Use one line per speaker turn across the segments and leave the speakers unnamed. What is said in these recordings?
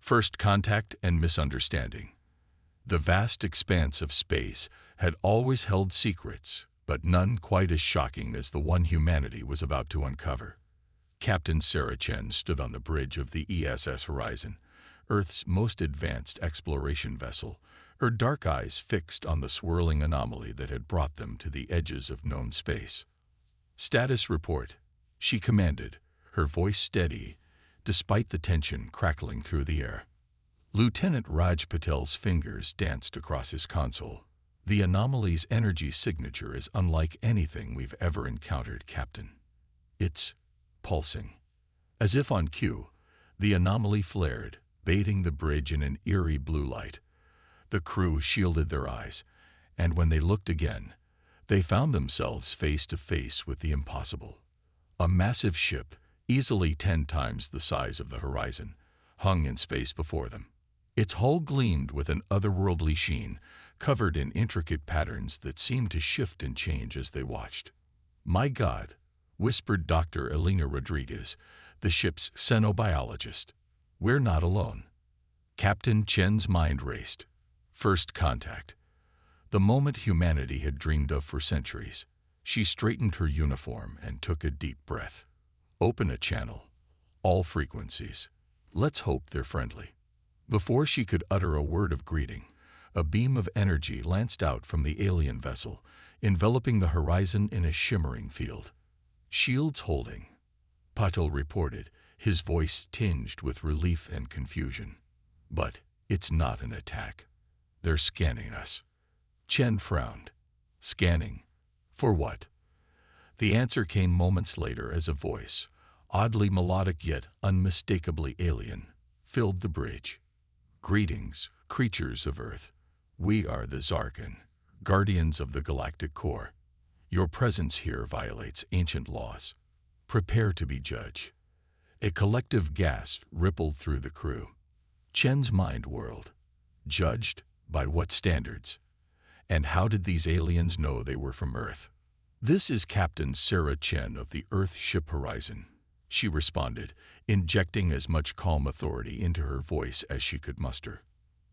First contact and misunderstanding. The vast expanse of space had always held secrets, but none quite as shocking as the one humanity was about to uncover. Captain Sarah Chen stood on the bridge of the ESS Horizon, Earth's most advanced exploration vessel, her dark eyes fixed on the swirling anomaly that had brought them to the edges of known space. "Status report," she commanded, her voice steady, despite the tension crackling through the air. Lieutenant Raj Patel's fingers danced across his console. "The anomaly's energy signature is unlike anything we've ever encountered, Captain. It's pulsing." As if on cue, the anomaly flared, bathing the bridge in an eerie blue light. The crew shielded their eyes, and when they looked again, they found themselves face to face with the impossible. A massive ship, easily 10 times the size of the Horizon, hung in space before them. Its hull gleamed with an otherworldly sheen, covered in intricate patterns that seemed to shift and change as they watched. "My God," whispered Dr. Elena Rodriguez, the ship's xenobiologist. "We're not alone." Captain Chen's mind raced. First contact. The moment humanity had dreamed of for centuries. She straightened her uniform and took a deep breath. "Open a channel. All frequencies. Let's hope they're friendly." Before she could utter a word of greeting, a beam of energy lanced out from the alien vessel, enveloping the Horizon in a shimmering field. "Shields holding," Patel reported, his voice tinged with relief and confusion. "But it's not an attack. They're scanning us." Chen frowned. "Scanning? For what?" The answer came moments later as a voice, oddly melodic yet unmistakably alien, filled the bridge. "Greetings, creatures of Earth. We are the Zarkan, guardians of the Galactic Core. Your presence here violates ancient laws. Prepare to be judged." A collective gasp rippled through the crew. Chen's mind whirled. Judged? By what standards? And how did these aliens know they were from Earth? "This is Captain Sarah Chen of the Earth ship Horizon," she responded, injecting as much calm authority into her voice as she could muster.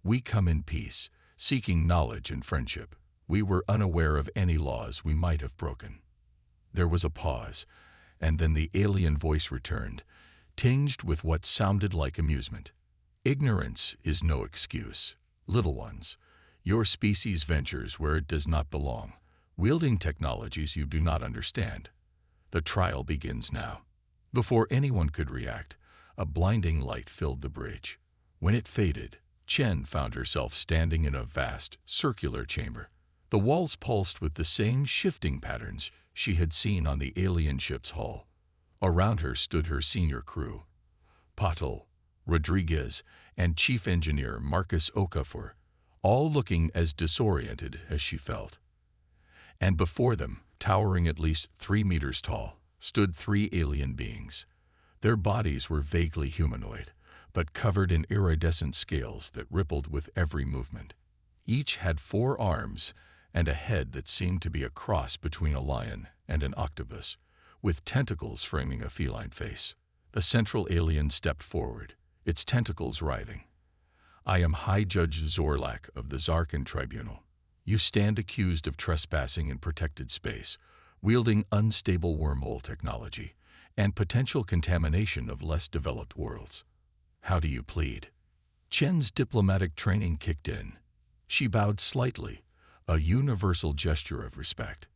"We come in peace, seeking knowledge and friendship. We were unaware of any laws we might have broken." There was a pause, and then the alien voice returned, tinged with what sounded like amusement. "Ignorance is no excuse. Little ones, your species ventures where it does not belong, wielding technologies you do not understand. The trial begins now." Before anyone could react, a blinding light filled the bridge. When it faded, Chen found herself standing in a vast, circular chamber. The walls pulsed with the same shifting patterns she had seen on the alien ship's hull. Around her stood her senior crew, Patel, Rodriguez, and Chief Engineer Marcus Okafor, all looking as disoriented as she felt. And before them, towering at least 3 meters tall, stood 3 alien beings. Their bodies were vaguely humanoid, but covered in iridescent scales that rippled with every movement. Each had 4 arms and a head that seemed to be a cross between a lion and an octopus, with tentacles framing a feline face. The central alien stepped forward, its tentacles writhing. "I am High Judge Zorlak of the Zarkan Tribunal. You stand accused of trespassing in protected space, wielding unstable wormhole technology, and potential contamination of less developed worlds. How do you plead?" Chen's diplomatic training kicked in. She bowed slightly, a universal gesture of respect.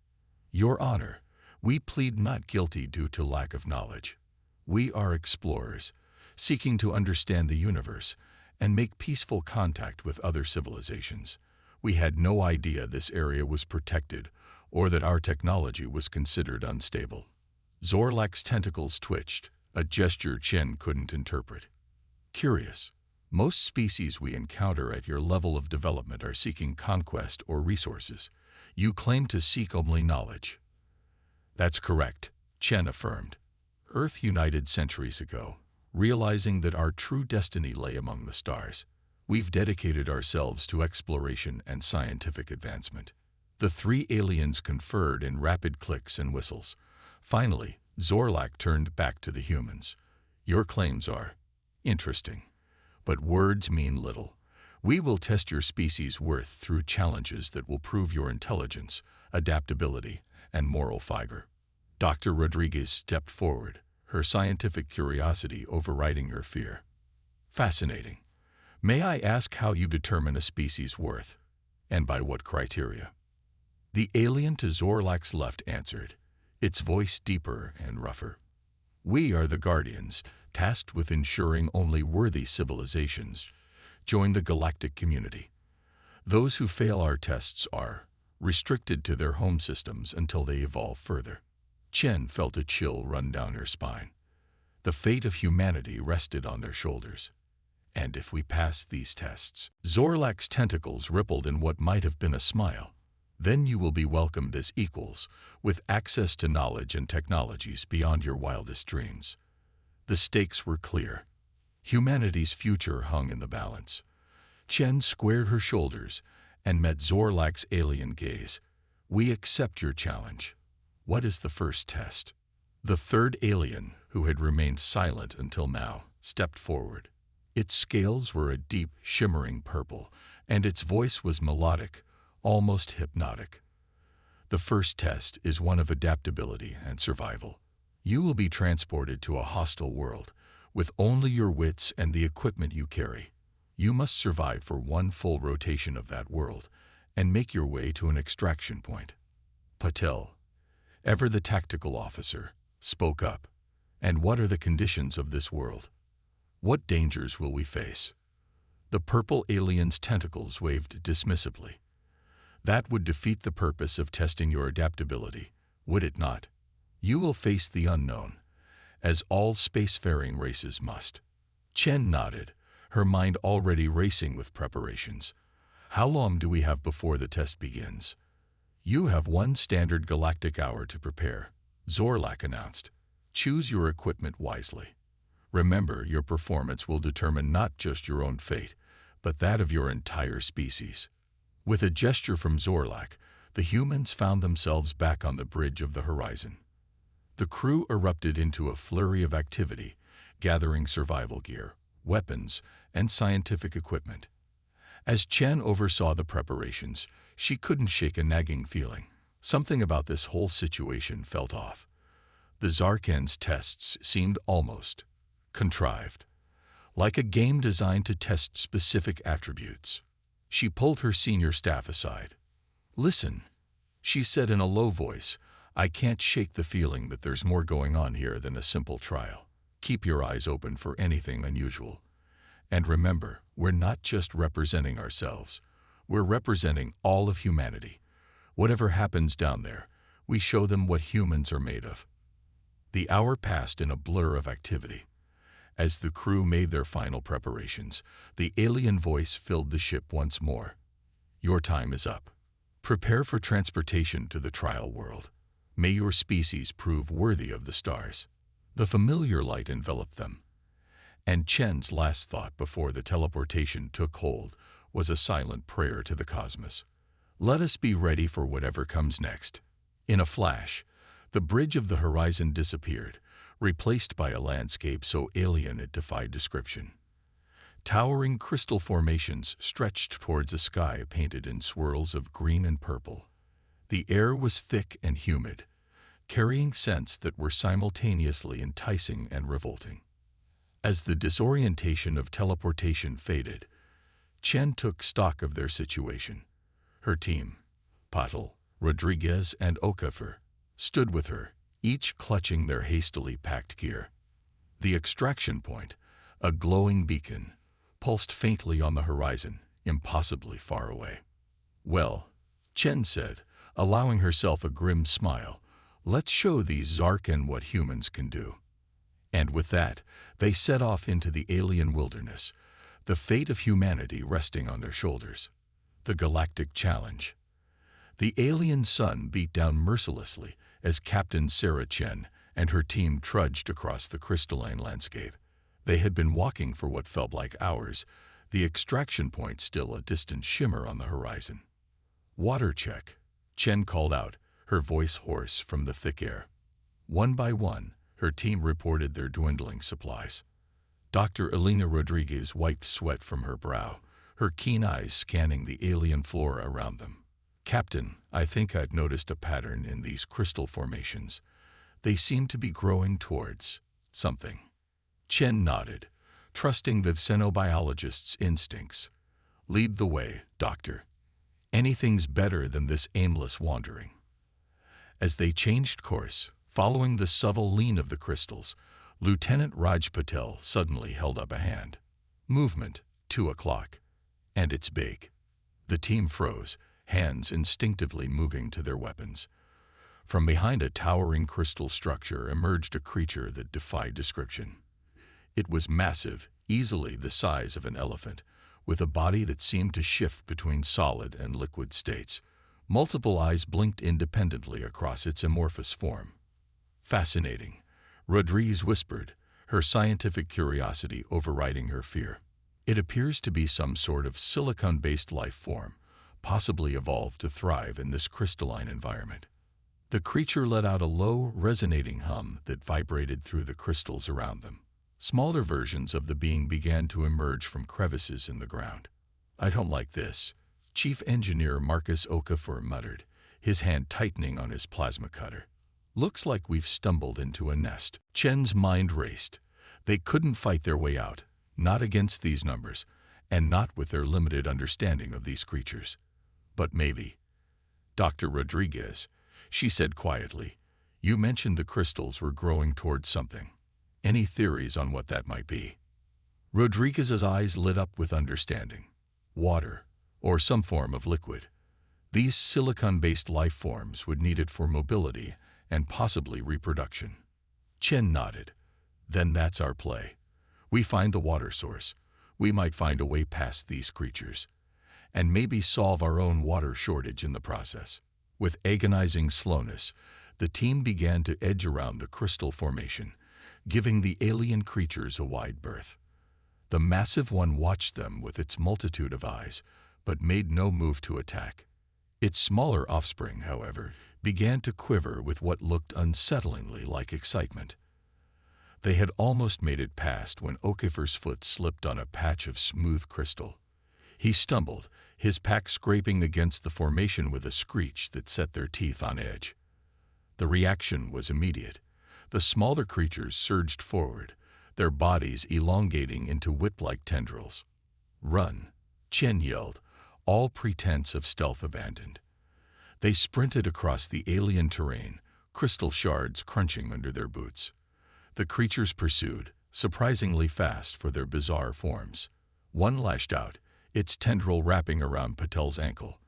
"Your Honor, we plead not guilty due to lack of knowledge. We are explorers, seeking to understand the universe and make peaceful contact with other civilizations. We had no idea this area was protected or that our technology was considered unstable." Zorlak's tentacles twitched, a gesture Chen couldn't interpret. "Curious. Most species we encounter at your level of development are seeking conquest or resources. You claim to seek only knowledge." "That's correct," Chen affirmed. "Earth united centuries ago, realizing that our true destiny lay among the stars. We've dedicated ourselves to exploration and scientific advancement." The 3 aliens conferred in rapid clicks and whistles. Finally, Zorlak turned back to the humans. "Your claims are interesting, But words mean little. We will test your species' worth through challenges that will prove your intelligence, adaptability, and moral fiber. Dr. Rodriguez stepped forward, her scientific curiosity overriding her fear. Fascinating. May I ask how you determine a species' worth, and by what criteria? The alien to Zorlak's left answered, its voice deeper and rougher. We are the Guardians, tasked with ensuring only worthy civilizations join the galactic community. Those who fail our tests are restricted to their home systems until they evolve further. Chen felt a chill run down her spine. The fate of humanity rested on their shoulders. And if we pass these tests, Zorlak's tentacles rippled in what might have been a smile. Then you will be welcomed as equals, with access to knowledge and technologies beyond your wildest dreams. The stakes were clear. Humanity's future hung in the balance. Chen squared her shoulders and met Zorlak's alien gaze. We accept your challenge. What is the first test? The third alien, who had remained silent until now, stepped forward. Its scales were a deep, shimmering purple, and its voice was melodic, almost hypnotic. The first test is one of adaptability and survival. You will be transported to a hostile world, with only your wits and the equipment you carry. You must survive for one full rotation of that world, and make your way to an extraction point. Patel, ever the tactical officer, spoke up. And what are the conditions of this world? What dangers will we face? The purple alien's tentacles waved dismissively. That would defeat the purpose of testing your adaptability, would it not? You will face the unknown, as all spacefaring races must. Chen nodded, her mind already racing with preparations. How long do we have before the test begins? You have one standard galactic hour to prepare, Zorlak announced. Choose your equipment wisely. Remember, your performance will determine not just your own fate, but that of your entire species. With a gesture from Zorlak, the humans found themselves back on the bridge of the horizon. The crew erupted into a flurry of activity, gathering survival gear, weapons, and scientific equipment. As Chen oversaw the preparations, she couldn't shake a nagging feeling. Something about this whole situation felt off. The Zarkan's tests seemed almost contrived, like a game designed to test specific attributes. She pulled her senior staff aside. "Listen," she said in a low voice, "I can't shake the feeling that there's more going on here than a simple trial. Keep your eyes open for anything unusual. And remember, we're not just representing ourselves. We're representing all of humanity. Whatever happens down there, we show them what humans are made of." The hour passed in a blur of activity. As the crew made their final preparations, the alien voice filled the ship once more. "Your time is up. Prepare for transportation to the trial world. May your species prove worthy of the stars." The familiar light enveloped them. And Chen's last thought before the teleportation took hold was a silent prayer to the cosmos. "Let us be ready for whatever comes next." In a flash, the bridge of the horizon disappeared, replaced by a landscape so alien it defied description. Towering crystal formations stretched towards a sky painted in swirls of green and purple. The air was thick and humid, carrying scents that were simultaneously enticing and revolting. As the disorientation of teleportation faded, Chen took stock of their situation. Her team, Patel, Rodriguez, and Okafor, stood with her, each clutching their hastily packed gear. The extraction point, a glowing beacon, pulsed faintly on the horizon, impossibly far away. "Well," Chen said, allowing herself a grim smile, "let's show these Zarkan what humans can do." And with that, they set off into the alien wilderness, the fate of humanity resting on their shoulders. The Galactic Challenge. The alien sun beat down mercilessly as Captain Sarah Chen and her team trudged across the crystalline landscape. They had been walking for what felt like hours, the extraction point still a distant shimmer on the horizon. "Water check," Chen called out, her voice hoarse from the thick air. One by one, her team reported their dwindling supplies. Dr. Elena Rodriguez wiped sweat from her brow, her keen eyes scanning the alien flora around them. Captain, I think I've noticed a pattern in these crystal formations. They seem to be growing towards something. Chen nodded, trusting the xenobiologist's instincts. Lead the way, Doctor. Anything's better than this aimless wandering. As they changed course, following the subtle lean of the crystals, Lieutenant Raj Patel suddenly held up a hand. Movement, 2 o'clock. And it's big. The team froze, hands instinctively moving to their weapons. From behind a towering crystal structure emerged a creature that defied description. It was massive, easily the size of an elephant, with a body that seemed to shift between solid and liquid states. Multiple eyes blinked independently across its amorphous form. Fascinating, Rodriguez whispered, her scientific curiosity overriding her fear. It appears to be some sort of silicon-based life form, possibly evolved to thrive in this crystalline environment. The creature let out a low, resonating hum that vibrated through the crystals around them. Smaller versions of the being began to emerge from crevices in the ground. I don't like this, Chief Engineer Marcus Okafor muttered, his hand tightening on his plasma cutter. Looks like we've stumbled into a nest. Chen's mind raced. They couldn't fight their way out, not against these numbers, and not with their limited understanding of these creatures. But maybe. Dr. Rodriguez, she said quietly, you mentioned the crystals were growing towards something. Any theories on what that might be? Rodriguez's eyes lit up with understanding. Water, or some form of liquid. These silicon-based life forms would need it for mobility and possibly reproduction. Chen nodded. Then that's our play. We find the water source. We might find a way past these creatures. And maybe solve our own water shortage in the process. With agonizing slowness, the team began to edge around the crystal formation, giving the alien creatures a wide berth. The massive one watched them with its multitude of eyes, but made no move to attack. Its smaller offspring, however, began to quiver with what looked unsettlingly like excitement. They had almost made it past when Okafor's foot slipped on a patch of smooth crystal. He stumbled, his pack scraping against the formation with a screech that set their teeth on edge. The reaction was immediate. The smaller creatures surged forward, their bodies elongating into whip-like tendrils. Run, Chen yelled, all pretense of stealth abandoned. They sprinted across the alien terrain, crystal shards crunching under their boots. The creatures pursued, surprisingly fast for their bizarre forms. One lashed out, its tendril wrapping around Patel's ankle.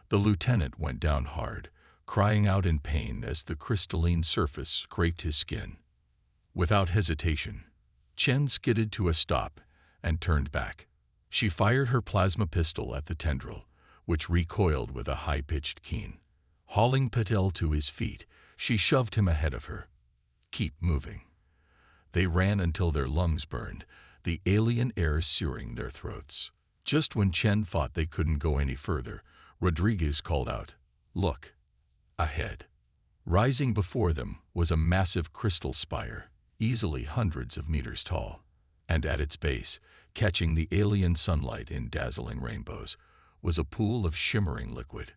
The lieutenant went down hard, crying out in pain as the crystalline surface scraped his skin. Without hesitation, Chen skidded to a stop and turned back. She fired her plasma pistol at the tendril, which recoiled with a high-pitched keen. Hauling Patel to his feet, she shoved him ahead of her. Keep moving. They ran until their lungs burned, the alien air searing their throats. Just when Chen thought they couldn't go any further, Rodriguez called out, "Look, ahead." Rising before them was a massive crystal spire, easily hundreds of meters tall, and at its base, catching the alien sunlight in dazzling rainbows, was a pool of shimmering liquid.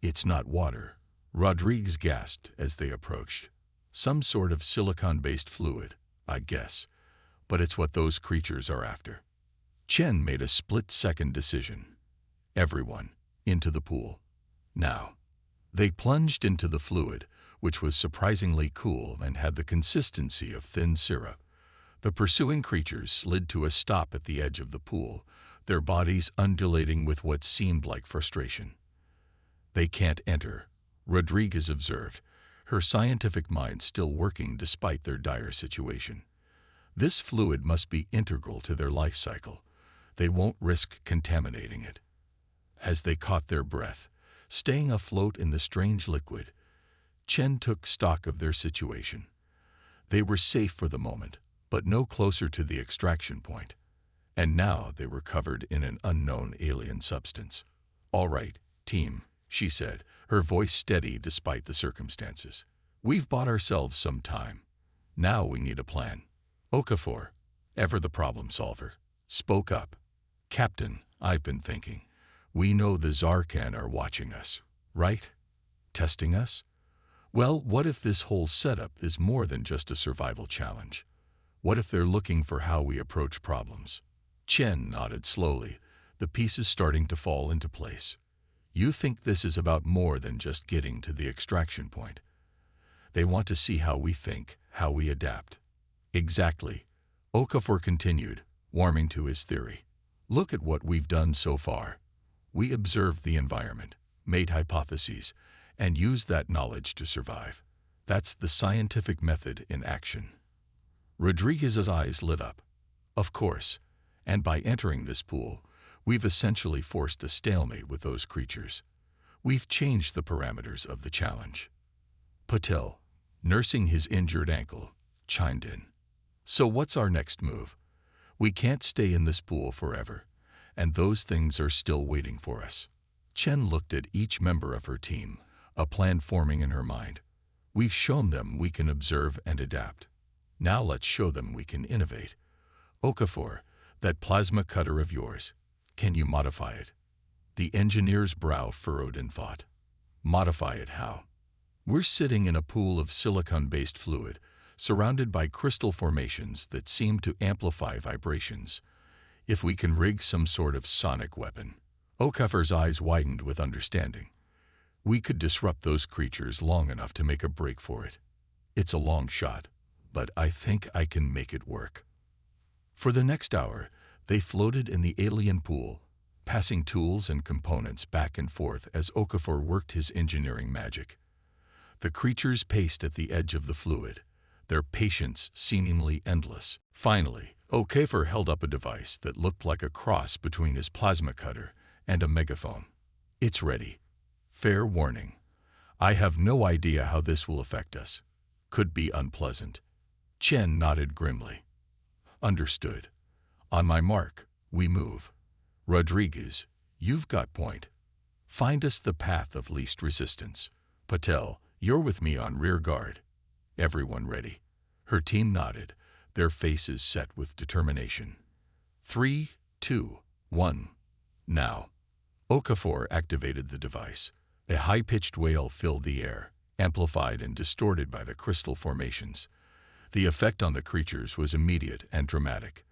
"It's not water," Rodriguez gasped as they approached. "Some sort of silicon-based fluid, I guess, but it's what those creatures are after." Chen made a split-second decision. Everyone, into the pool. Now. They plunged into the fluid, which was surprisingly cool and had the consistency of thin syrup. The pursuing creatures slid to a stop at the edge of the pool, their bodies undulating with what seemed like frustration. "They can't enter," Rodriguez observed, her scientific mind still working despite their dire situation. "This fluid must be integral to their life cycle. They won't risk contaminating it." As they caught their breath, staying afloat in the strange liquid, Chen took stock of their situation. They were safe for the moment, but no closer to the extraction point. And now they were covered in an unknown alien substance. "All right, team," she said, her voice steady despite the circumstances. "We've bought ourselves some time. Now we need a plan. Okafor, ever the problem solver, spoke up. Captain, I've been thinking. We know the Zarkan are watching us, right? Testing us? Well, what if this whole setup is more than just a survival challenge? What if they're looking for how we approach problems? Chen nodded slowly, the pieces starting to fall into place. You think this is about more than just getting to the extraction point. They want to see how we think, how we adapt. Exactly. Okafor continued, warming to his theory. Look at what we've done so far. We observed the environment, made hypotheses, and used that knowledge to survive. That's the scientific method in action. Rodriguez's eyes lit up. Of course, and by entering this pool, we've essentially forced a stalemate with those creatures. We've changed the parameters of the challenge. Patel, nursing his injured ankle, chimed in. So what's our next move? We can't stay in this pool forever, and those things are still waiting for us. Chen looked at each member of her team, a plan forming in her mind. We've shown them we can observe and adapt. Now let's show them we can innovate. Okafor, that plasma cutter of yours, can you modify it? The engineer's brow furrowed in thought. Modify it how? We're sitting in a pool of silicon-based fluid, surrounded by crystal formations that seem to amplify vibrations. If we can rig some sort of sonic weapon. Okafor's eyes widened with understanding. We could disrupt those creatures long enough to make a break for it. It's a long shot, but I think I can make it work. For the next hour, they floated in the alien pool, passing tools and components back and forth as Okafor worked his engineering magic. The creatures paced at the edge of the fluid, their patience seemingly endless. Finally, Okafor held up a device that looked like a cross between his plasma cutter and a megaphone. It's ready. Fair warning. I have no idea how this will affect us. Could be unpleasant. Chen nodded grimly. Understood. On my mark, we move. Rodriguez, you've got point. Find us the path of least resistance. Patel, you're with me on rear guard. Everyone ready? Her team nodded, their faces set with determination. 3, 2, 1. Now. Okafor activated the device. A high-pitched wail filled the air, amplified and distorted by the crystal formations. The effect on the creatures was immediate and dramatic.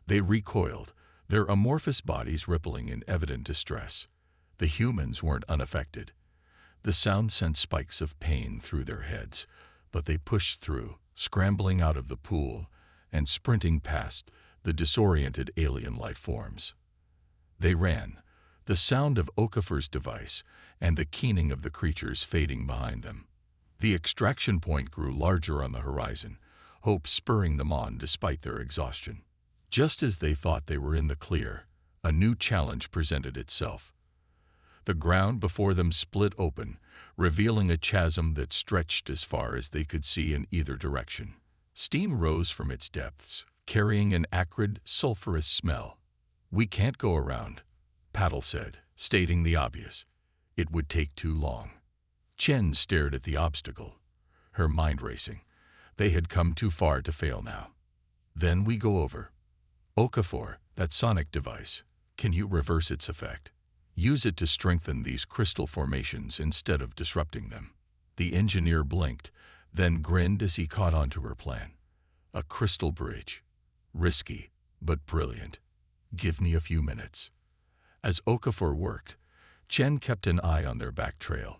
They recoiled, their amorphous bodies rippling in evident distress. The humans weren't unaffected. The sound sent spikes of pain through their heads, but they pushed through, scrambling out of the pool and sprinting past the disoriented alien life forms. They ran, the sound of Okafor's device and the keening of the creatures fading behind them. The extraction point grew larger on the horizon, hope spurring them on despite their exhaustion. Just as they thought they were in the clear, a new challenge presented itself. The ground before them split open, revealing a chasm that stretched as far as they could see in either direction. Steam rose from its depths, carrying an acrid, sulfurous smell. We can't go around, Paddle said, stating the obvious. It would take too long. Chen stared at the obstacle, her mind racing. They had come too far to fail now. Then we go over. Okafor, that sonic device, can you reverse its effect? Use it to strengthen these crystal formations instead of disrupting them. The engineer blinked, then grinned as he caught on to her plan. A crystal bridge. Risky, but brilliant. Give me a few minutes. As Okafor worked, Chen kept an eye on their back trail.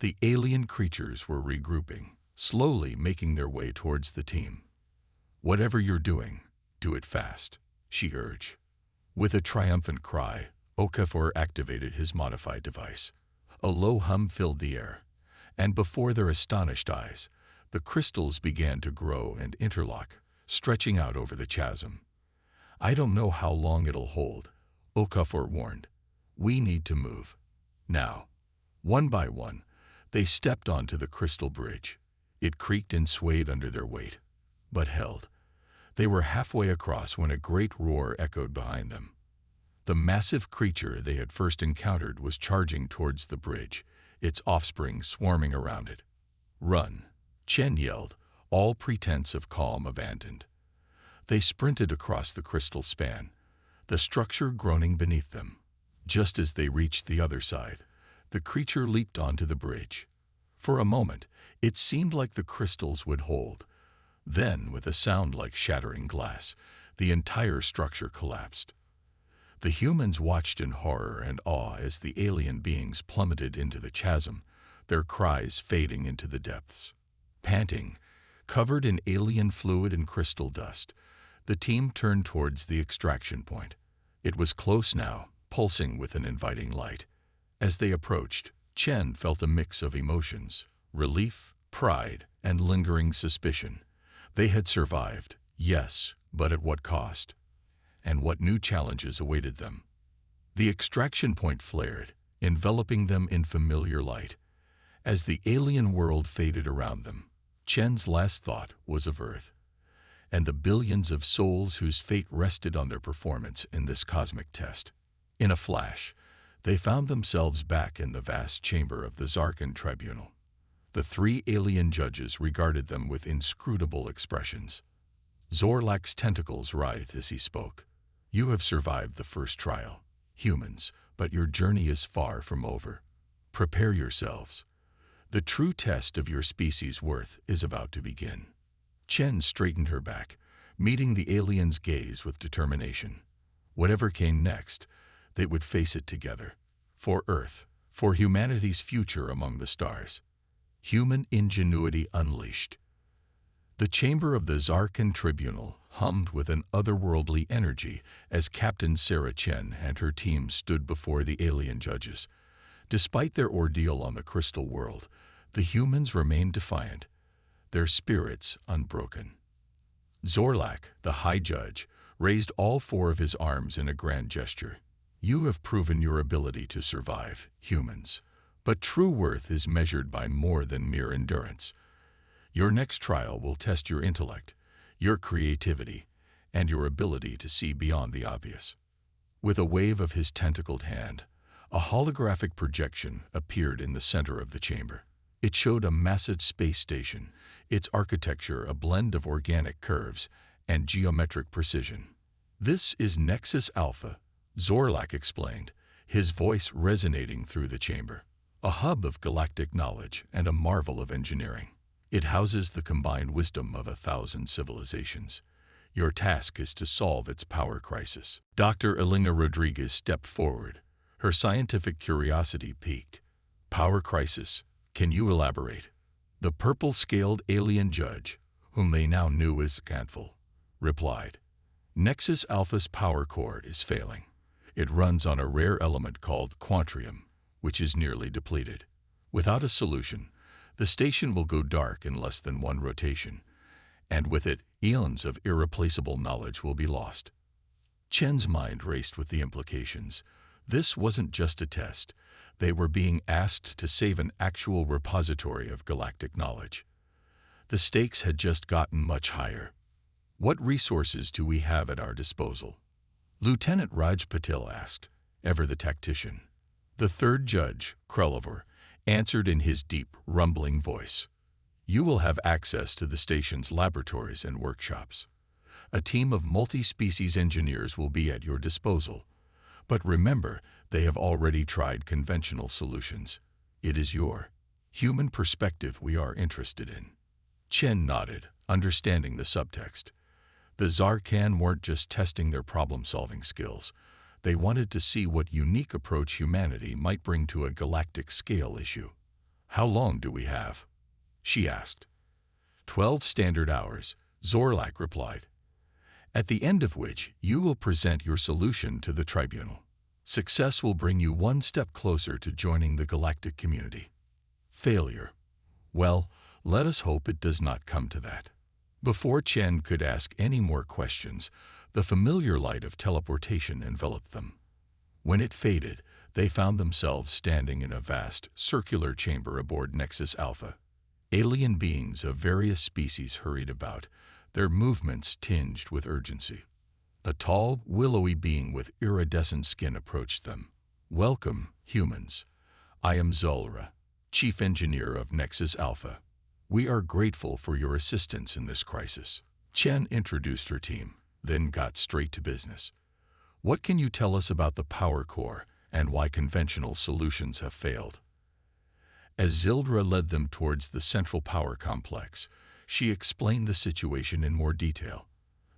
The alien creatures were regrouping, slowly making their way towards the team. Whatever you're doing, do it fast, she urged. With a triumphant cry, Okafor activated his modified device. A low hum filled the air, and before their astonished eyes, the crystals began to grow and interlock, stretching out over the chasm. I don't know how long it'll hold, Okafor warned. We need to move. Now. One by one, they stepped onto the crystal bridge. It creaked and swayed under their weight, but held. They were halfway across when a great roar echoed behind them. The massive creature they had first encountered was charging towards the bridge, its offspring swarming around it. Run, Chen yelled, all pretense of calm abandoned. They sprinted across the crystal span, the structure groaning beneath them. Just as they reached the other side, the creature leaped onto the bridge. For a moment, it seemed like the crystals would hold. Then, with a sound like shattering glass, the entire structure collapsed. The humans watched in horror and awe as the alien beings plummeted into the chasm, their cries fading into the depths. Panting, covered in alien fluid and crystal dust, the team turned towards the extraction point. It was close now, pulsing with an inviting light. As they approached, Chen felt a mix of emotions: relief, pride, and lingering suspicion. They had survived, yes, but at what cost? And what new challenges awaited them? The extraction point flared, enveloping them in familiar light. As the alien world faded around them, Chen's last thought was of Earth, and the billions of souls whose fate rested on their performance in this cosmic test. In a flash, they found themselves back in the vast chamber of the Zarkan tribunal. The three alien judges regarded them with inscrutable expressions. Zorlak's tentacles writhed as he spoke. "You have survived the first trial, humans, but your journey is far from over. Prepare yourselves. The true test of your species' worth is about to begin." Chen straightened her back, meeting the alien's gaze with determination. Whatever came next, they would face it together. For Earth, for humanity's future among the stars. Human ingenuity unleashed. The chamber of the Zarkan tribunal hummed with an otherworldly energy as Captain Sarah Chen and her team stood before the alien judges. Despite their ordeal on the crystal world, the humans remained defiant, their spirits unbroken. Zorlak, the High Judge, raised all four of his arms in a grand gesture. "You have proven your ability to survive, humans, but true worth is measured by more than mere endurance. Your next trial will test your intellect, your creativity, and your ability to see beyond the obvious." With a wave of his tentacled hand, a holographic projection appeared in the center of the chamber. It showed a massive space station, its architecture a blend of organic curves and geometric precision. "This is Nexus Alpha," Zorlak explained, his voice resonating through the chamber. "A hub of galactic knowledge and a marvel of engineering. It houses the combined wisdom of 1,000 civilizations. Your task is to solve its power crisis." Dr. Elena Rodriguez stepped forward, her scientific curiosity piqued. "Power crisis? Can you elaborate?" The purple-scaled alien judge, whom they now knew as Cantful, replied. "Nexus Alpha's power core is failing. It runs on a rare element called quantrium, which is nearly depleted. Without a solution, the station will go dark in less than one rotation, and with it, eons of irreplaceable knowledge will be lost." Chen's mind raced with the implications. This wasn't just a test. They were being asked to save an actual repository of galactic knowledge. The stakes had just gotten much higher. "What resources do we have at our disposal?" Lieutenant Raj Patil asked, ever the tactician. The third judge, Krelivor, answered in his deep, rumbling voice. "You will have access to the station's laboratories and workshops. A team of multi-species engineers will be at your disposal. But remember, they have already tried conventional solutions. It is your human perspective we are interested in." Chen nodded, understanding the subtext. The Zarkan weren't just testing their problem-solving skills. They wanted to see what unique approach humanity might bring to a galactic-scale issue. "How long do we have?" she asked. 12 standard hours, Zorlak replied, "at the end of which you will present your solution to the tribunal. Success will bring you one step closer to joining the galactic community. Failure, well, let us hope it does not come to that." Before Chen could ask any more questions, the familiar light of teleportation enveloped them. When it faded, they found themselves standing in a vast, circular chamber aboard Nexus Alpha. Alien beings of various species hurried about, their movements tinged with urgency. A tall, willowy being with iridescent skin approached them. "Welcome, humans. I am Zulra, Chief Engineer of Nexus Alpha. We are grateful for your assistance in this crisis. Chen introduced her team, then got straight to business. What can you tell us about the power core and why conventional solutions have failed? As Zildra led them towards the central power complex, she explained the situation in more detail.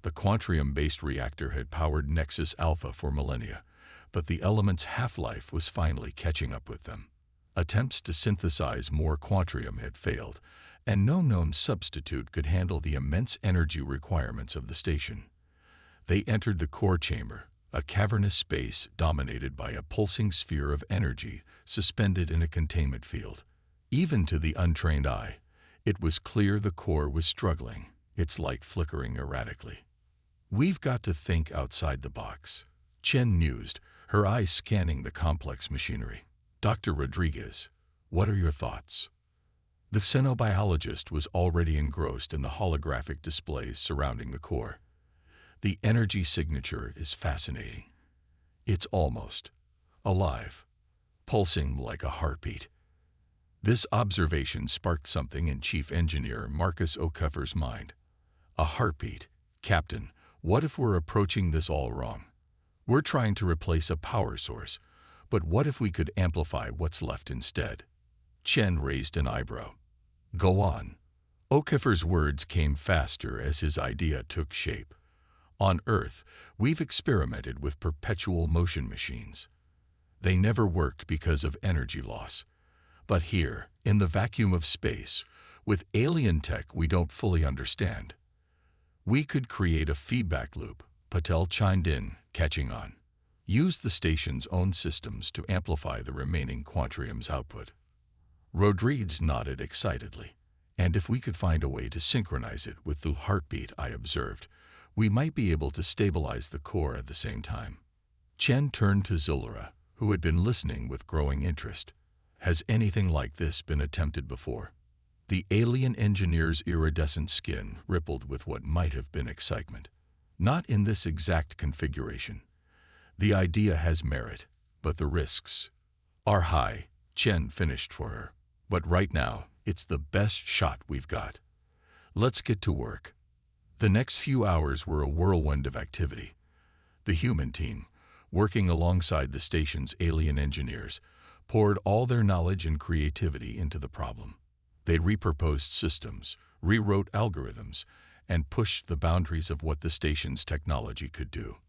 The quantrium-based reactor had powered Nexus Alpha for millennia, but the element's half-life was finally catching up with them. Attempts to synthesize more quantrium had failed, and no known substitute could handle the immense energy requirements of the station. They entered the core chamber, a cavernous space dominated by a pulsing sphere of energy suspended in a containment field. Even to the untrained eye, it was clear the core was struggling, its light flickering erratically. "We've got to think outside the box," Chen mused, her eyes scanning the complex machinery. "Dr. Rodriguez, what are your thoughts?" The xenobiologist was already engrossed in the holographic displays surrounding the core. "The energy signature is fascinating. It's almost alive, pulsing like a heartbeat." This observation sparked something in Chief Engineer Marcus O'Cuffer's mind. "A heartbeat, Captain, what if we're approaching this all wrong? We're trying to replace a power source, but what if we could amplify what's left instead?" Chen raised an eyebrow. "Go on." O'Cuffer's words came faster as his idea took shape. "On Earth, we've experimented with perpetual motion machines. They never worked because of energy loss. But here, in the vacuum of space, with alien tech we don't fully understand, we could create a feedback loop." Patel chimed in, catching on. "Use the station's own systems to amplify the remaining quantrium's output." Rodriguez nodded excitedly. "And if we could find a way to synchronize it with the heartbeat I observed, we might be able to stabilize the core at the same time." Chen turned to Zildra, who had been listening with growing interest. "Has anything like this been attempted before?" The alien engineer's iridescent skin rippled with what might have been excitement. "Not in this exact configuration. The idea has merit, but the risks are high," Chen finished for her. "But right now, it's the best shot we've got. Let's get to work." The next few hours were a whirlwind of activity. The human team, working alongside the station's alien engineers, poured all their knowledge and creativity into the problem. They repurposed systems, rewrote algorithms, and pushed the boundaries of what the station's technology could do.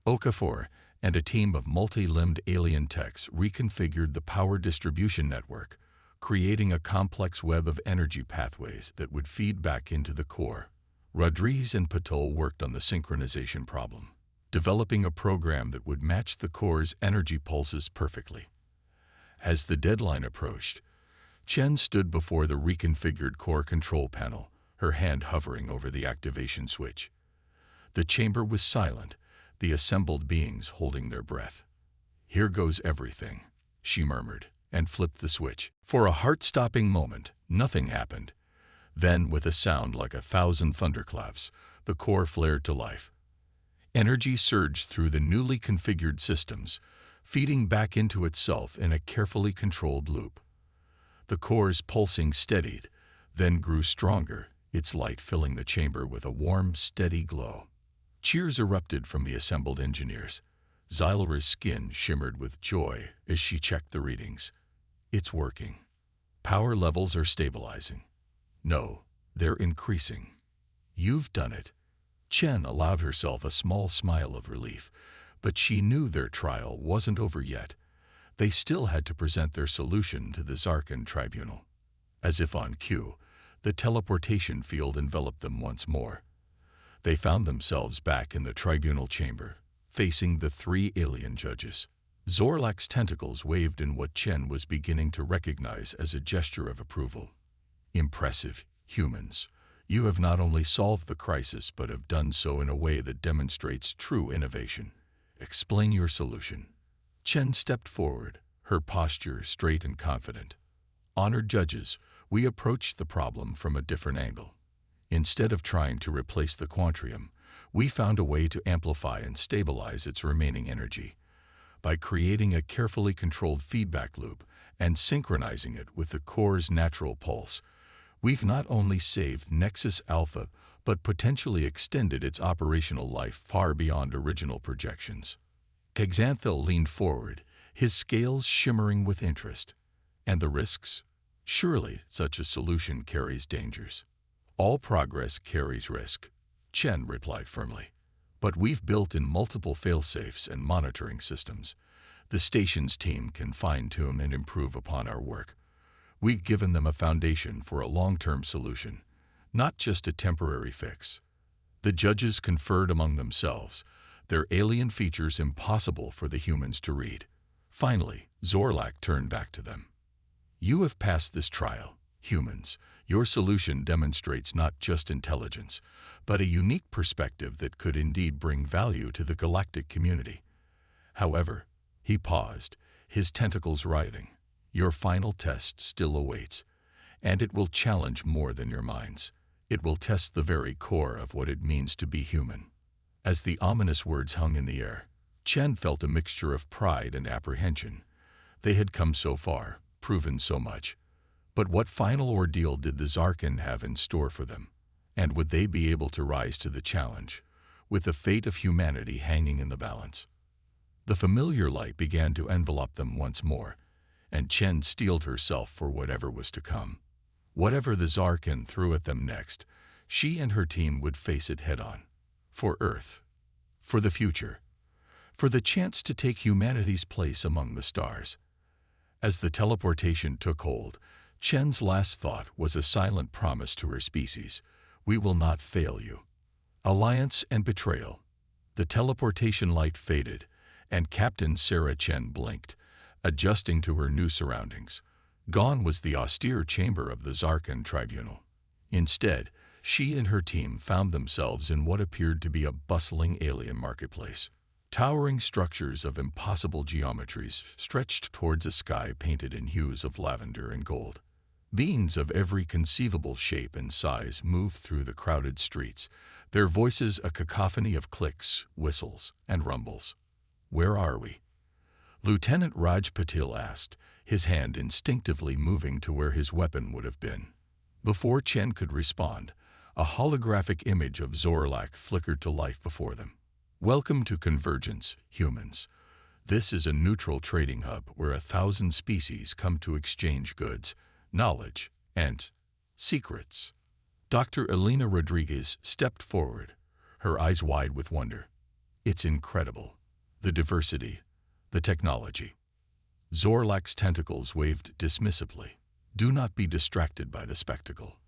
Okafor and a team of multi-limbed alien techs reconfigured the power distribution network, creating a complex web of energy pathways that would feed back into the core. Rodriguez and Patel worked on the synchronization problem, developing a program that would match the core's energy pulses perfectly. As the deadline approached, Chen stood before the reconfigured core control panel, her hand hovering over the activation switch. The chamber was silent, the assembled beings holding their breath. "Here goes everything," she murmured, and flipped the switch. For a heart-stopping moment, nothing happened. Then, with a sound like 1,000 thunderclaps, the core flared to life. Energy surged through the newly configured systems, feeding back into itself in a carefully controlled loop. The core's pulsing steadied, then grew stronger, its light filling the chamber with a warm, steady glow. Cheers erupted from the assembled engineers. Zildra's skin shimmered with joy as she checked the readings. "It's working. Power levels are stabilizing. No, they're increasing. You've done it." Chen allowed herself a small smile of relief, but she knew their trial wasn't over yet. They still had to present their solution to the Zarkan tribunal. As if on cue, the teleportation field enveloped them once more. They found themselves back in the tribunal chamber, facing the 3 alien judges. Zorlak's tentacles waved in what Chen was beginning to recognize as a gesture of approval. "Impressive, humans. You have not only solved the crisis but have done so in a way that demonstrates true innovation. Explain your solution." Chen stepped forward, her posture straight and confident. "Honored judges, we approached the problem from a different angle. Instead of trying to replace the quantrium, we found a way to amplify and stabilize its remaining energy. By creating a carefully controlled feedback loop and synchronizing it with the core's natural pulse, We've not only saved Nexus Alpha, but potentially extended its operational life far beyond original projections. Xanthil leaned forward, his scales shimmering with interest. And the risks? Surely such a solution carries dangers. All progress carries risk, Chen replied firmly. But we've built in multiple fail-safes and monitoring systems. The station's team can fine-tune and improve upon our work. We've given them a foundation for a long-term solution, not just a temporary fix. The judges conferred among themselves, their alien features impossible for the humans to read. Finally, Zorlak turned back to them. You have passed this trial, humans. Your solution demonstrates not just intelligence, but a unique perspective that could indeed bring value to the galactic community. However, he paused, his tentacles writhing. Your final test still awaits, and it will challenge more than your minds. It will test the very core of what it means to be human. As the ominous words hung in the air, Chen felt a mixture of pride and apprehension. They had come so far, proven so much. But what final ordeal did the Zarkin have in store for them? And would they be able to rise to the challenge, with the fate of humanity hanging in the balance? The familiar light began to envelop them once more, and Chen steeled herself for whatever was to come. Whatever the Zarkin threw at them next, she and her team would face it head-on. For Earth. For the future. For the chance to take humanity's place among the stars. As the teleportation took hold, Chen's last thought was a silent promise to her species. We will not fail you. Alliance and betrayal. The teleportation light faded, and Captain Sarah Chen blinked, adjusting to her new surroundings. Gone was the austere chamber of the Zarkin tribunal. Instead, she and her team found themselves in what appeared to be a bustling alien marketplace. Towering structures of impossible geometries stretched towards a sky painted in hues of lavender and gold. Beings of every conceivable shape and size moved through the crowded streets, their voices a cacophony of clicks, whistles, and rumbles. Where are we? Lieutenant Raj Patil asked, his hand instinctively moving to where his weapon would have been. Before Chen could respond, a holographic image of Zorlak flickered to life before them. Welcome to Convergence, humans. This is a neutral trading hub where 1,000 species come to exchange goods, knowledge, and secrets. Dr. Elena Rodriguez stepped forward, her eyes wide with wonder. It's incredible. The diversity, the technology. Zorlak's tentacles waved dismissively. Do not be distracted by the spectacle.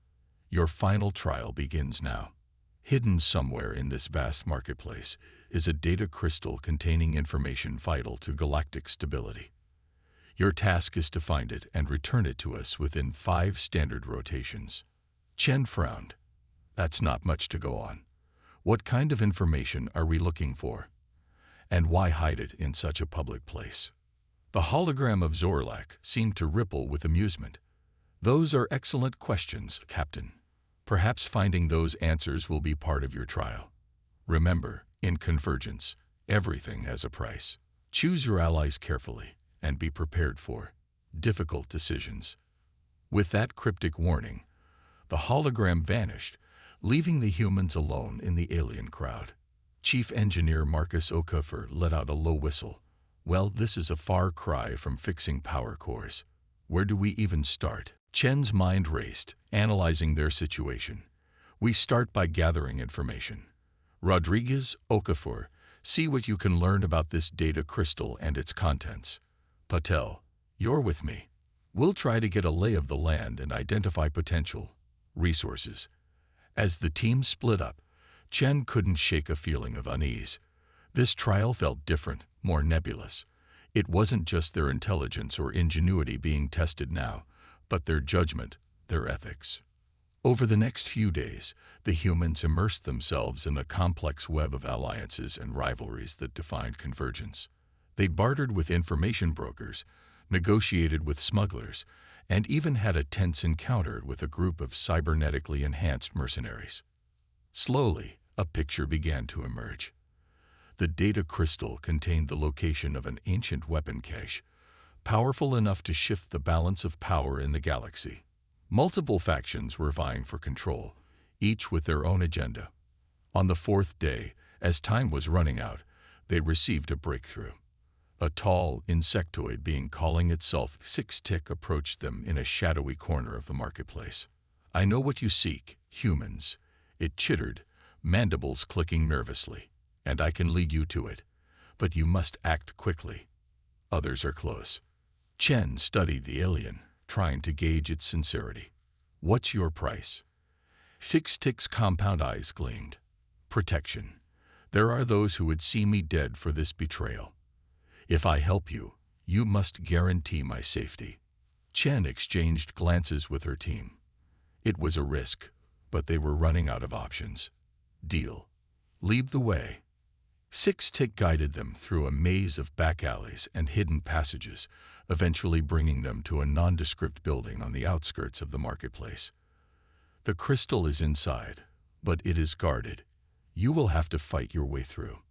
Your final trial begins now. Hidden somewhere in this vast marketplace is a data crystal containing information vital to galactic stability. Your task is to find it and return it to us within 5 standard rotations. Chen frowned. That's not much to go on. What kind of information are we looking for? And why hide it in such a public place? The hologram of Zorlak seemed to ripple with amusement. Those are excellent questions, Captain. Perhaps finding those answers will be part of your trial. Remember, in Convergence, everything has a price. Choose your allies carefully and be prepared for difficult decisions. With that cryptic warning, the hologram vanished, leaving the humans alone in the alien crowd. Chief Engineer Marcus Okafor let out a low whistle. Well, this is a far cry from fixing power cores. Where do we even start? Chen's mind raced, analyzing their situation. We start by gathering information. Rodriguez, Okafor, see what you can learn about this data crystal and its contents. Patel, you're with me. We'll try to get a lay of the land and identify potential resources. As the team split up, Chen couldn't shake a feeling of unease. This trial felt different, more nebulous. It wasn't just their intelligence or ingenuity being tested now, but their judgment, their ethics. Over the next few days, the humans immersed themselves in the complex web of alliances and rivalries that defined Convergence. They bartered with information brokers, negotiated with smugglers, and even had a tense encounter with a group of cybernetically enhanced mercenaries. Slowly, a picture began to emerge. The data crystal contained the location of an ancient weapon cache, powerful enough to shift the balance of power in the galaxy. Multiple factions were vying for control, each with their own agenda. On the fourth day, as time was running out, they received a breakthrough. A tall insectoid being calling itself Six-Tick approached them in a shadowy corner of the marketplace. "I know what you seek, humans," it chittered, mandibles clicking nervously, "and I can lead you to it. But you must act quickly. Others are close." Chen studied the alien, trying to gauge its sincerity. "What's your price?" Six-Tick's compound eyes gleamed. "Protection. There are those who would see me dead for this betrayal. If I help you, you must guarantee my safety." Chen exchanged glances with her team. It was a risk, but they were running out of options. "Deal. Lead the way." Six-Tick guided them through a maze of back alleys and hidden passages, eventually bringing them to a nondescript building on the outskirts of the marketplace. "The crystal is inside, but it is guarded. You will have to fight your way through."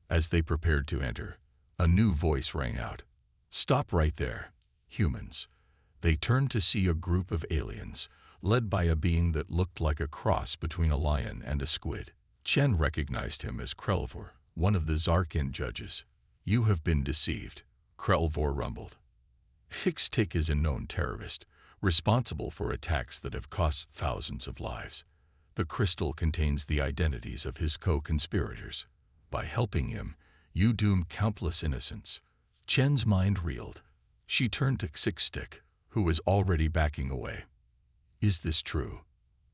As they prepared to enter, a new voice rang out. "Stop right there, humans." They turned to see a group of aliens, led by a being that looked like a cross between a lion and a squid. Chen recognized him as Krelvor, one of the Zarkin judges. "You have been deceived," Krelvor rumbled. Six-Tick is a known terrorist, responsible for attacks that have cost thousands of lives. The crystal contains the identities of his co-conspirators. By helping him, you doom countless innocents. Chen's mind reeled. She turned to Six-Tick, who was already backing away. "Is this true?"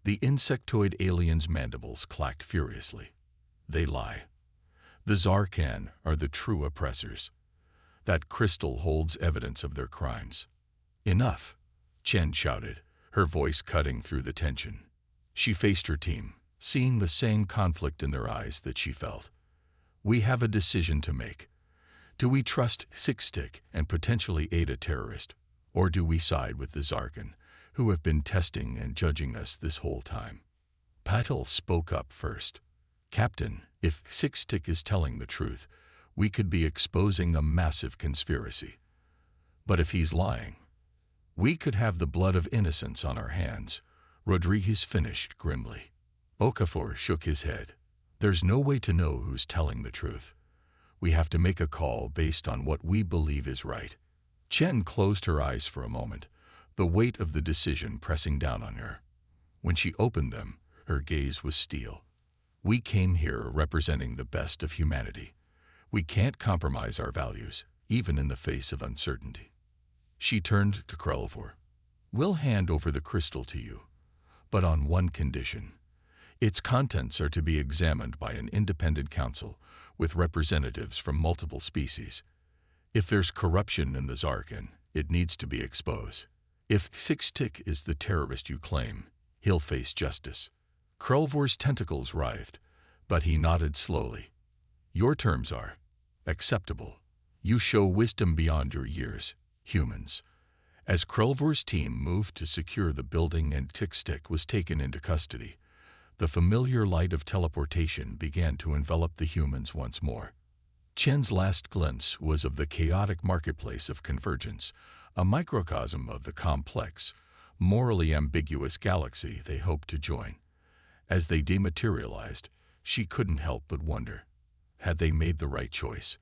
The insectoid alien's mandibles clacked furiously. "They lie. The Zarkan are the true oppressors. That crystal holds evidence of their crimes." "Enough," Chen shouted, her voice cutting through the tension. She faced her team, seeing the same conflict in their eyes that she felt. "We have a decision to make. Do we trust Six-Tick and potentially aid a terrorist, or do we side with the Zarkan, who have been testing and judging us this whole time?" Patel spoke up first. "Captain, if Six-Tick is telling the truth, we could be exposing a massive conspiracy. But if he's lying, we could have the blood of innocents on our hands," Rodriguez finished grimly. Okafor shook his head. "There's no way to know who's telling the truth. We have to make a call based on what we believe is right." Chen closed her eyes for a moment, the weight of the decision pressing down on her. When she opened them, her gaze was steel. "We came here representing the best of humanity. We can't compromise our values, even in the face of uncertainty." She turned to Krelvor. "We'll hand over the crystal to you, but on one condition. Its contents are to be examined by an independent council with representatives from multiple species. If there's corruption in the Zarkan, it needs to be exposed. If Six-Tick is the terrorist you claim, he'll face justice." Krelvor's tentacles writhed, but he nodded slowly. "Your terms are acceptable. You show wisdom beyond your years, humans." As Krelvor's team moved to secure the building and Six-Tick was taken into custody, the familiar light of teleportation began to envelop the humans once more. Chen's last glimpse was of the chaotic marketplace of convergence, a microcosm of the complex, morally ambiguous galaxy they hoped to join. As they dematerialized, she couldn't help but wonder, had they made the right choice?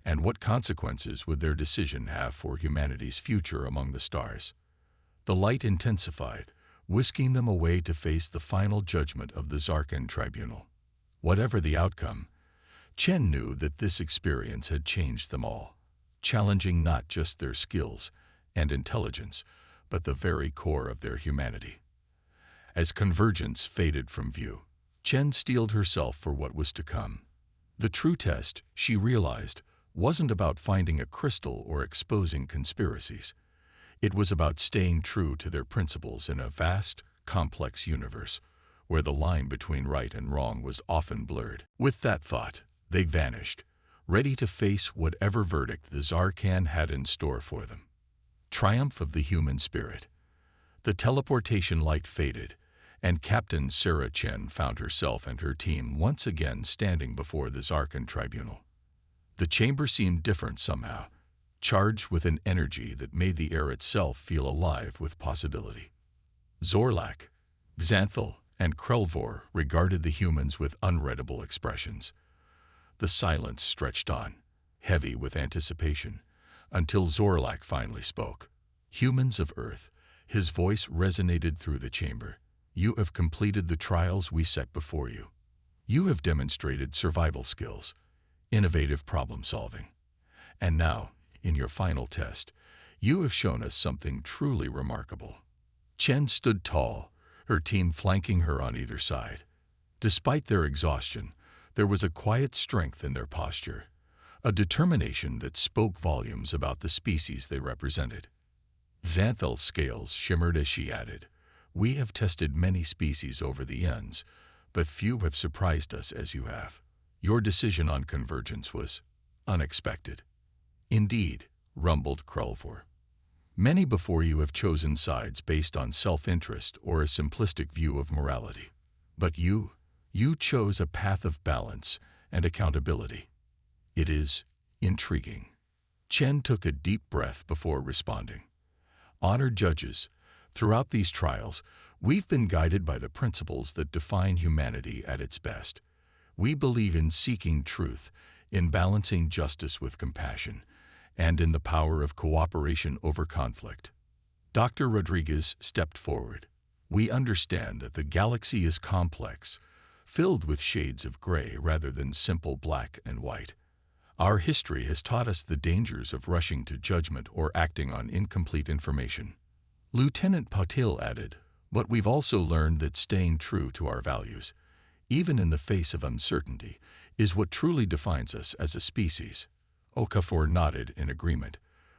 And what consequences would their decision have for humanity's future among the stars? The light intensified, whisking them away to face the final judgment of the Zarkan tribunal. Whatever the outcome, Chen knew that this experience had changed them all, challenging not just their skills and intelligence, but the very core of their humanity. As convergence faded from view, Chen steeled herself for what was to come. The true test, she realized, wasn't about finding a crystal or exposing conspiracies. It was about staying true to their principles in a vast, complex universe, where the line between right and wrong was often blurred. With that thought, they vanished, ready to face whatever verdict the Zarkan had in store for them. Triumph of the human spirit. The teleportation light faded, and Captain Sarah Chen found herself and her team once again standing before the Zarkan tribunal. The chamber seemed different somehow, charged with an energy that made the air itself feel alive with possibility. Zorlak, Xanthal, and Krelvor regarded the humans with unreadable expressions. The silence stretched on, heavy with anticipation, until Zorlak finally spoke. Humans of Earth, his voice resonated through the chamber. You have completed the trials we set before you. You have demonstrated survival skills, innovative problem solving. And now, in your final test, you have shown us something truly remarkable. Chen stood tall, her team flanking her on either side. Despite their exhaustion, there was a quiet strength in their posture, a determination that spoke volumes about the species they represented. Xanthal's scales shimmered as she added, "We have tested many species over the eons, but few have surprised us as you have. Your decision on convergence was unexpected." "Indeed," rumbled Krelvor. "Many before you have chosen sides based on self-interest or a simplistic view of morality. But you chose a path of balance and accountability. It is intriguing." Chen took a deep breath before responding. "Honored judges, throughout these trials, we've been guided by the principles that define humanity at its best. We believe in seeking truth, in balancing justice with compassion, and in the power of cooperation over conflict." Dr. Rodriguez stepped forward. "We understand that the galaxy is complex, filled with shades of gray rather than simple black and white. Our history has taught us the dangers of rushing to judgment or acting on incomplete information." Lieutenant Patil added, "But we've also learned that staying true to our values, even in the face of uncertainty, is what truly defines us as a species." Okafor nodded in agreement.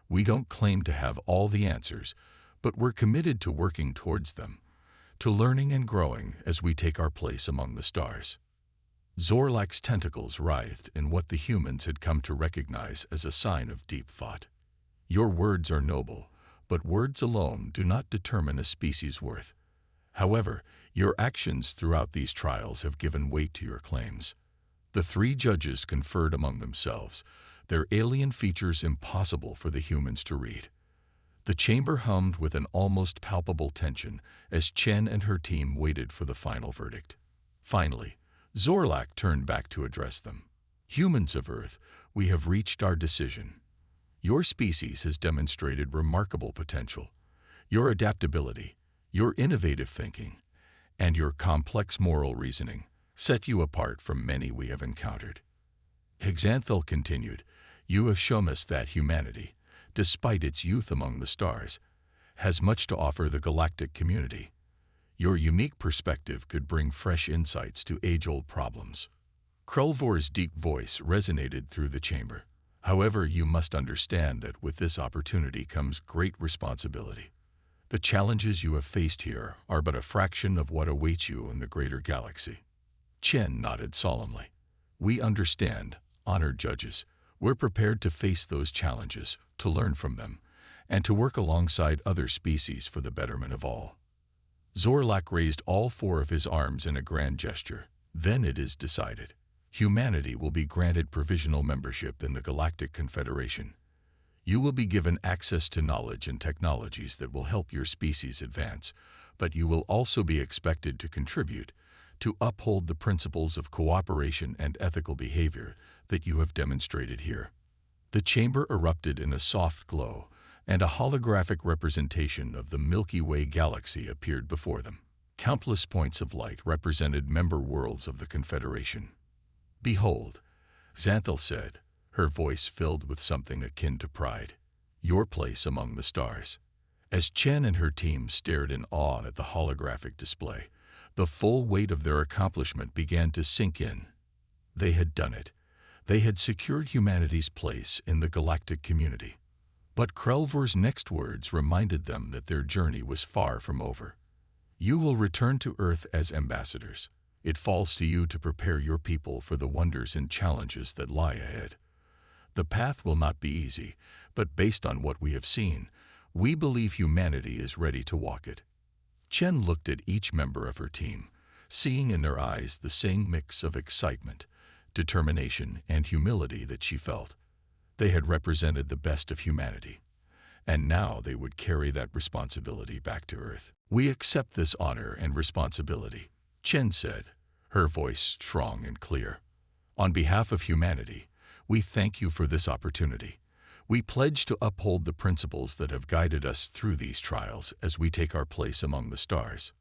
"We don't claim to have all the answers, but we're committed to working towards them, to learning and growing as we take our place among the stars." Zorlak's tentacles writhed in what the humans had come to recognize as a sign of deep thought. "Your words are noble, but words alone do not determine a species' worth. However, your actions throughout these trials have given weight to your claims." The three judges conferred among themselves, their alien features impossible for the humans to read. The chamber hummed with an almost palpable tension as Chen and her team waited for the final verdict. Finally, Zorlak turned back to address them. "Humans of Earth, we have reached our decision. Your species has demonstrated remarkable potential. Your adaptability, your innovative thinking, and your complex moral reasoning set you apart from many we have encountered." Xanthal continued, "You have shown us that humanity, despite its youth among the stars, has much to offer the galactic community. Your unique perspective could bring fresh insights to age-old problems." Krelvor's deep voice resonated through the chamber. "However, you must understand that with this opportunity comes great responsibility. The challenges you have faced here are but a fraction of what awaits you in the greater galaxy." Chen nodded solemnly. "We understand, honored judges. We're prepared to face those challenges, to learn from them, and to work alongside other species for the betterment of all." Zorlak raised all four of his arms in a grand gesture. "Then it is decided. Humanity will be granted provisional membership in the Galactic Confederation. You will be given access to knowledge and technologies that will help your species advance, but you will also be expected to contribute, to uphold the principles of cooperation and ethical behavior that you have demonstrated here." The chamber erupted in a soft glow, and a holographic representation of the Milky Way galaxy appeared before them. Countless points of light represented member worlds of the Confederation. "Behold," Xanthal said, her voice filled with something akin to pride, "your place among the stars." As Chen and her team stared in awe at the holographic display, the full weight of their accomplishment began to sink in. They had done it. They had secured humanity's place in the galactic community. But Krelvor's next words reminded them that their journey was far from over. "You will return to Earth as ambassadors. It falls to you to prepare your people for the wonders and challenges that lie ahead. The path will not be easy, but based on what we have seen, we believe humanity is ready to walk it." Chen looked at each member of her team, seeing in their eyes the same mix of excitement, determination, and humility that she felt. They had represented the best of humanity, and now they would carry that responsibility back to Earth. "We accept this honor and responsibility," Chen said, her voice strong and clear. "On behalf of humanity, we thank you for this opportunity. We pledge to uphold the principles that have guided us through these trials as we take our place among the stars."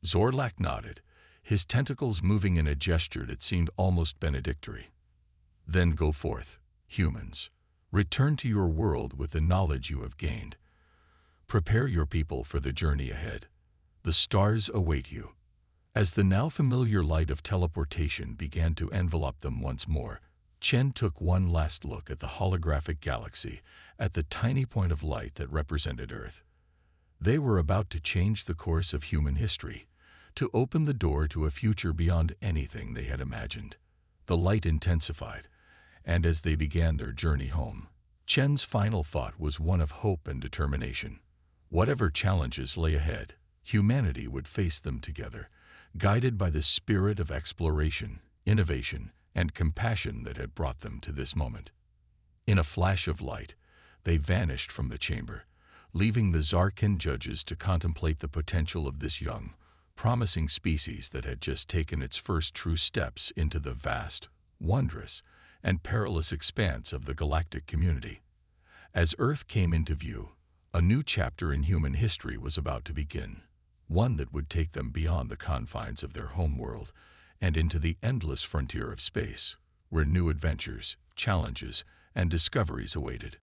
Zorlak nodded, his tentacles moving in a gesture that seemed almost benedictory. "Then go forth, humans. Return to your world with the knowledge you have gained. Prepare your people for the journey ahead. The stars await you." As the now familiar light of teleportation began to envelop them once more, Chen took one last look at the holographic galaxy, at the tiny point of light that represented Earth. They were about to change the course of human history, to open the door to a future beyond anything they had imagined. The light intensified, and as they began their journey home, Chen's final thought was one of hope and determination. Whatever challenges lay ahead, humanity would face them together, guided by the spirit of exploration, innovation, and compassion that had brought them to this moment. In a flash of light, they vanished from the chamber, leaving the Zarkin judges to contemplate the potential of this young, promising species that had just taken its first true steps into the vast, wondrous, and perilous expanse of the galactic community. As Earth came into view, a new chapter in human history was about to begin, one that would take them beyond the confines of their homeworld and into the endless frontier of space, where new adventures, challenges, and discoveries awaited.